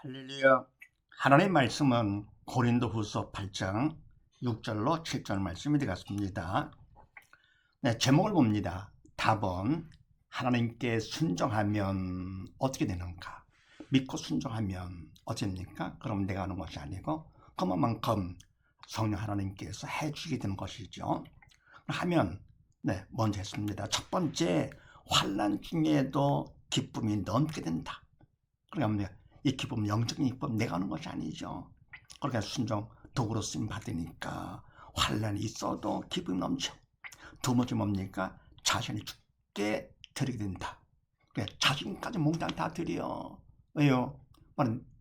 할렐루야. 하나님의 말씀은 고린도후서 8장 6절로 7절 말씀이 되겠습니다. 네, 제목을 봅니다. 답은 하나님께 순종하면 어떻게 되는가? 믿고 순종하면 어떻습니까? 그럼 내가 하는 것이 아니고 그만큼 성령 하나님께서 해주게 되는 것이죠. 하면 먼저 했습니다. 첫 번째, 환난 중에도 기쁨이 넘게 된다. 그러니까 이 기쁨, 영적인 기쁨 내가 하는 것이 아니죠. 그러니까 순종 도구로 쓰임 받으니까 환난이 있어도 기쁨이 넘쳐. 두 번째 뭡니까? 자신이 죽게 드리게 된다. 그러니까 자신까지 몽땅 다 드려. 왜요?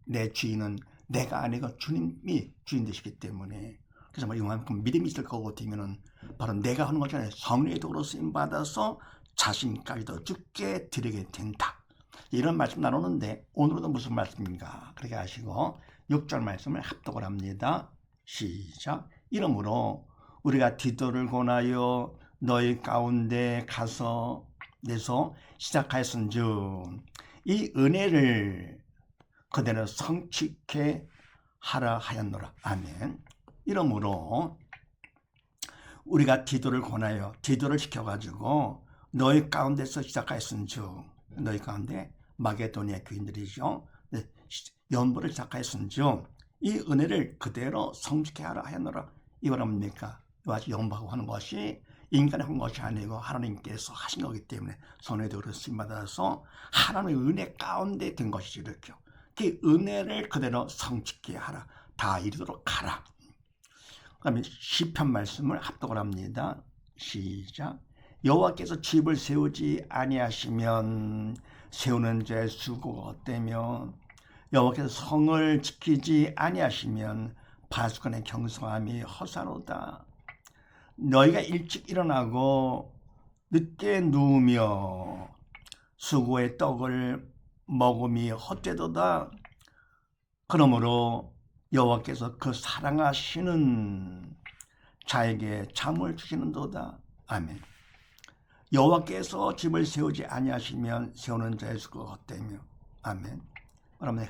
내 주인은 내가 아니고 주님이 주인 되시기 때문에. 그래서 이만큼 믿음이 있을 거고 되면은 바로 내가 하는 것이 아니라 성령의 도구로 쓰임 받아서 자신까지도 죽게 드리게 된다. 이런 말씀 나누는데 오늘은 무슨 말씀인가? 그렇게 하시고 6절 말씀을 합독을 합니다. 시작. 이러므로 우리가 디도를 권하여 너희 가운데 가서 내서 시작하였은즉 이 은혜를 그대로 성취케 하라 하였노라. 아멘. 이러므로 우리가 디도를 권하여 디도를 시켜가지고 너희 가운데서 시작하였은즉 너희 가운데 마게도니아 교인들이죠. 연보를 시작하였은즉 이 은혜를 그대로 성취케 하라 하였노라. 이거 뭡니까? 이와 연보하고 하는 것이 인간이 한 것이 아니고 하나님께서 하신 거기 때문에 손에 들어 쓰임 받아서 하나님의 은혜 가운데 된 것이죠. 이렇게 그 은혜를 그대로 성취케 하라. 다 이루도록 하라. 그다음에 시편 말씀을 합독을 합니다. 시작. 여호와께서 집을 세우지 아니하시면 세우는 자의 수고가 헛되며 여호와께서 성을 지키지 아니하시면 바수건의 경성함이 허사로다. 너희가 일찍 일어나고 늦게 누우며 수고의 떡을 먹음이 헛되도다. 그러므로 여호와께서 그 사랑하시는 자에게 잠을 주시는도다. 아멘. 여호와께서 집을 세우지 아니하시면 세우는 자의 수고가 헛되며. 아멘. 여러분,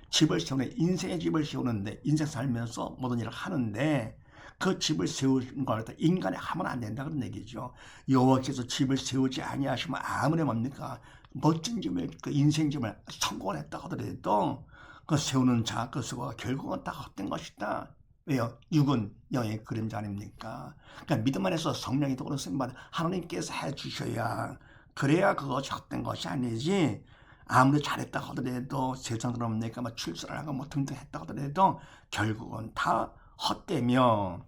집을 세우는, 인생의 집을 세우는데 인생 살면서 모든 일을 하는데 그 집을 세우는 걸 인간이 하면 안 된다 그런 얘기죠. 여호와께서 집을 세우지 아니하시면 아무리 뭡니까 멋진 집을, 그 인생 집을 성공을 했다 하더라도 그 세우는 자 그 수고가 결국은 다 헛된 것이다. 왜요? 육은 영의 그림자 아닙니까? 그러니까 믿음 안에서 성령의 도구로 쓰임받아 하나님께서 해주셔야, 그래야 그것이 헛된 것이 아니지. 아무리 잘했다 하더라도 세상으로 뭡니까 출세를 하고 등등 했다 하더라도 결국은 다 헛되며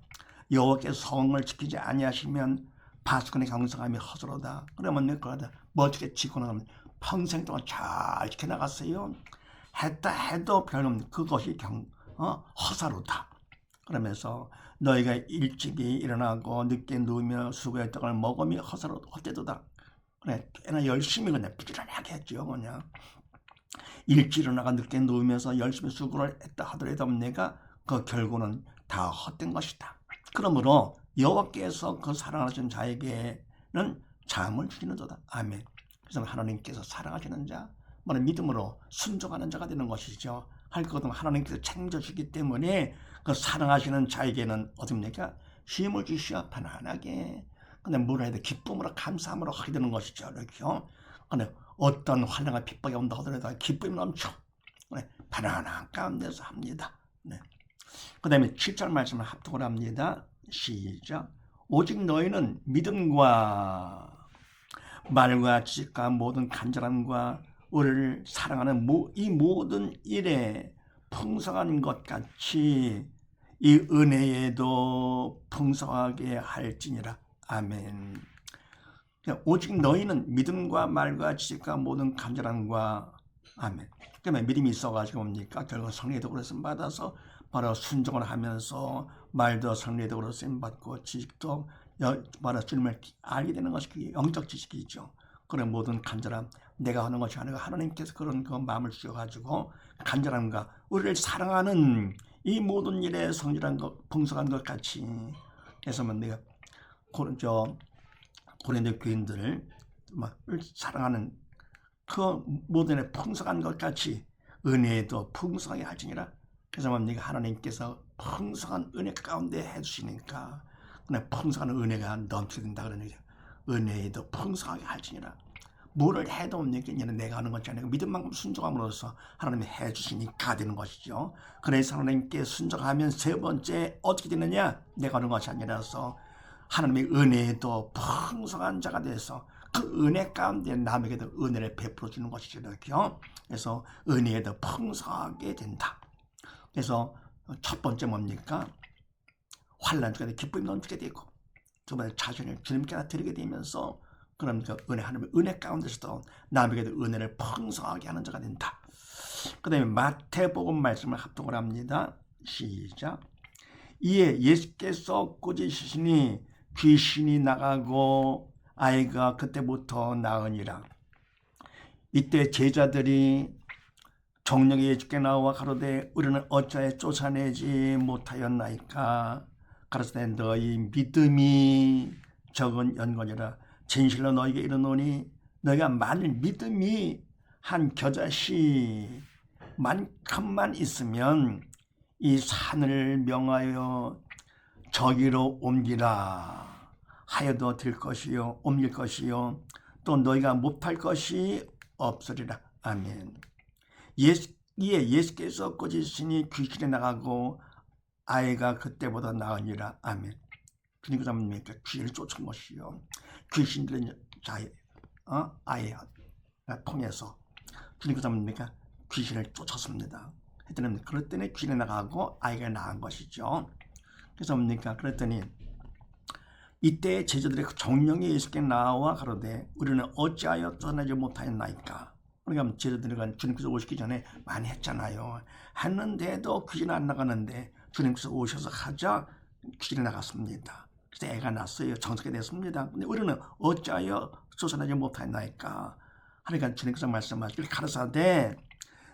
여호와께서 성을 지키지 아니하시면 바수건의 경성함이 허스로다. 그러면 그러다 멋지게 지고는 평생 동안 잘 지켜나갔어요. 했다 해도 별로 그것이 허사로다. 그러면서 너희가 일찍이 일어나고 늦게 누우며 수고의 떡을 먹으며 헛되도다. 그래, 꽤나 열심히 그냥 부지런하게 했죠. 그냥 일찍 일어나가 늦게 누우면서 열심히 수고를 했다 하더라도 내가 그 결국은 다 헛된 것이다. 그러므로 여호와께서 그 사랑하시는 자에게는 잠을 주시는도다. 아멘. 그래서 하나님께서 사랑하시는 자, 믿음으로 순종하는 자가 되는 것이죠. 할 것은 하나님께서 챙겨주기 때문에 그 사랑하시는 자에게는 어떻습니까? 힘을 주시어 편안하게 근데 뭘 해야 돼? 기쁨으로 감사함으로 하게 되는 것이죠. 이렇게요. 근데 어떤 환난과 핍박이 온다 하더라도 기쁨이 넘쳐. 편안한 가운데서 합니다. 그 다음에 7절 말씀을 합독을 합니다. 시작. 오직 너희는 믿음과 말과 지식과 모든 간절함과 우리를 사랑하는 이 모든 일에 풍성한 것 같이 이 은혜에도 풍성하게 할지니라. 아멘. 오직 너희는 믿음과 말과 지식과 모든 간절함과 아멘. 그러면 믿음이 있어가지고 뭡니까? 결국 성령의 도구로 쓰임 받아서 바로 순종을 하면서 말도 성령의 도구로 쓰임 받고 지식도 바로 주님을 알게 되는 것이 그게 영적 지식이죠. 그런 모든 간절함, 내가 하는 것이 아니고 하나님께서 그런 그 마음을 주셔가지고 간절함과 우리를 사랑하는 이 모든 일에 성실한 것, 풍성한 것 같이 해서 내가 고린도 교인들을 사랑하는 그 모든 일에 풍성한 것 같이 은혜도 풍성하게 할지니라. 그래서 뭡니까? 하나님께서 풍성한 은혜 가운데 해주시니까 그냥 풍성한 은혜가 넘치게 된다 그러는 거죠. 은혜도 풍성하게 할지니라. 뭐를 해도 뭡니까? 이제는 내가 하는 것이 아니고 믿음만큼 순종함으로써 하나님이 해주시니까 되는 것이죠. 그래서 하나님께 순종하면 세 번째 어떻게 되느냐? 내가 하는 것이 아니라서 하나님의 은혜도 풍성한 자가 돼서 그 은혜 가운데 남에게도 은혜를 베풀어 주는 것이죠. 그래서 은혜도 풍성하게 된다. 그래서 첫 번째 뭡니까? 환난 중에도 기쁨이 넘치게 되고, 두 번째 자신을 주님께 드리게 되면서 그럼 그 은혜, 하나님의 은혜 가운데서도 남에게도 은혜를 풍성하게 하는 자가 된다. 그 다음에 마태복음 말씀을 합독을 합니다. 시작. 이에 예수께서 꾸짖으시니 귀신이 나가고 아이가 그때부터 나으니라. 이때 제자들이 정령이 예수께 나와 가로되 우리는 어찌하여 쫓아내지 못하였나이까. 가로되 너희 믿음이 적은 연고니라. 진실로 너희에게 이르노니 너희가 만일 믿음이 한 겨자씨만큼만 있으면 이 산을 명하여 저기로 옮기라 하여도 될 것이요 옮길 것이요 또 너희가 못할 것이 없으리라. 아멘. 이에 예수께서 꾸짖으시니 귀신이 나가고 아이가 그때보다 나으니라. 아멘. 주님께서 뭡니까? 귀신을 쫓은 것이요. 귀신들은 아이를 통해서 주님께서 뭡니까? 귀신을 쫓았습니다. 했더니 그랬더니 귀신이 나가고 아이가 낳은 것이죠. 그래서 뭡니까? 그랬더니 이때 제자들의 정령이 예수께 나와 가로되 우리는 어찌하여 쫓아내지 못하였나이까. 그러니까 제자들이 주님께서 오시기 전에 많이 했잖아요. 했는데도 귀신이 안 나가는데 주님께서 오셔서 하자 귀신이 나갔습니다. 그래서 애가 났어요. 정숙이 됐습니다. 근데 우리는 어찌하여 쫓아내지 못하였나이까. 그러니까 주님께서 말씀하시길 가라사대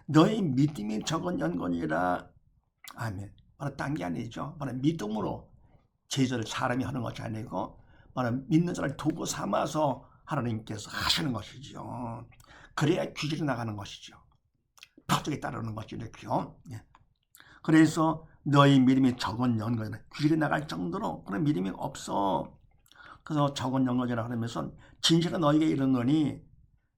너희 믿음이 적은 연고니라. 아멘. 바로 딴 게 아니죠. 바로 믿음으로 제자를 사람이 하는 것이 아니고 바로 믿는 자를 도구 삼아서 하나님께서 하시는 것이죠. 그래야 귀신이 나가는 것이죠. 표적에 따르는 것이죠. 그래서 너희 믿음이 적은 연고니라. 귀신이 나갈 정도로 그런 믿음이 없어. 그래서 적은 연고니라 하면서 진실은 너희에게 이르노니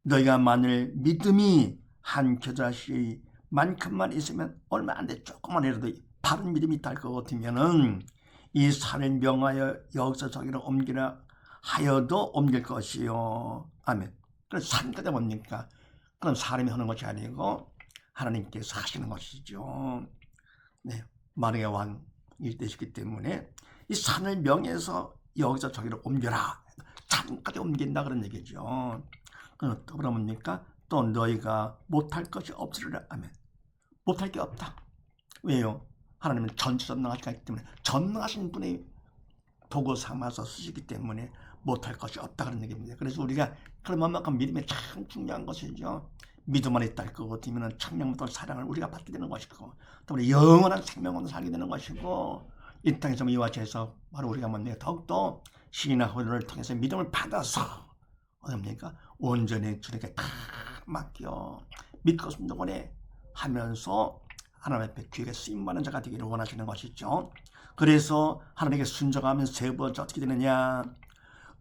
너희가 만일 믿음이 한 겨자씨만큼만 있으면 얼마 안 돼. 조금만이라도 바른 믿음이 있다 할 것 같으면은 이 산을 명하여 여기서 저기로 옮기라 하여도 옮길 것이요. 아멘. 그래서 산까지 뭡니까? 그럼 사람이 하는 것이 아니고 하나님께서 하시는 것이죠. 네, 만왕의 왕이 되시기 때문에 이 산을 명해서 여기서 저기로 옮겨라. 산까지 옮긴다 그런 얘기죠. 또 그러니까 또 너희가 못할 것이 없으리라. 아멘. 못할 게 없다. 왜요? 하나님은 전지전능하시기 때문에 전능하신 분이 도구 삼아서 쓰시기 때문에 못할 것이 없다 그런 얘기입니다. 그래서 우리가 그런 만큼 믿음이 참 중요한 것이죠. 믿음 안에 있다 할 것 같으면 천년부터 사랑을 우리가 받게 되는 것이고 또 우리 영원한 생명으로 살게 되는 것이고 이 땅에서 이와 같이해서 바로 우리가 뭔가 더욱더 신이나 호를 통해서 믿음을 받아서 어떻습니까? 온전히 주님께 다 맡겨 믿고 순종을 하면서 하나님 앞에 귀하게 쓰임받는 자가 되기를 원하시는 것이죠. 그래서 하나님께 순종하면 세 번째 어떻게 되느냐?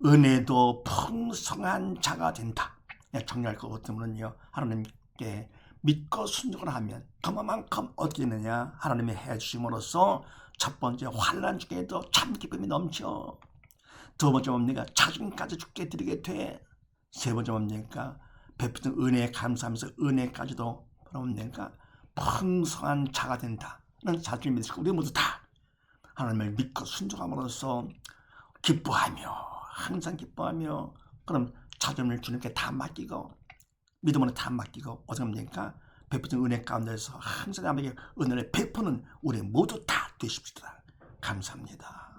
은혜도 풍성한 자가 된다. 정리할 것 같으면요, 하나님께 믿고 순종을 하면 그만큼 어떻게 되느냐? 하나님이 해주심으로써 첫 번째 환난 중에도 참 기쁨이 넘쳐. 두 번째 뭡니까? 자신까지 죽게 드리게 돼. 세 번째 뭡니까? 베푸신 은혜에 감사하면서 은혜까지도 뭡니까? 풍성한 자가 된다는 사실을 믿으시고 우리 모두 다 하나님을 믿고 순종함으로써 기뻐하며 항상 기뻐하며 그럼 자존을 주님께 다 맡기고 믿음으로 다 맡기고 어떻습니까? 베푸신 은혜 가운데서 항상 남에게 은혜를 베푸는 우리 모두 다 되십시다. 감사합니다.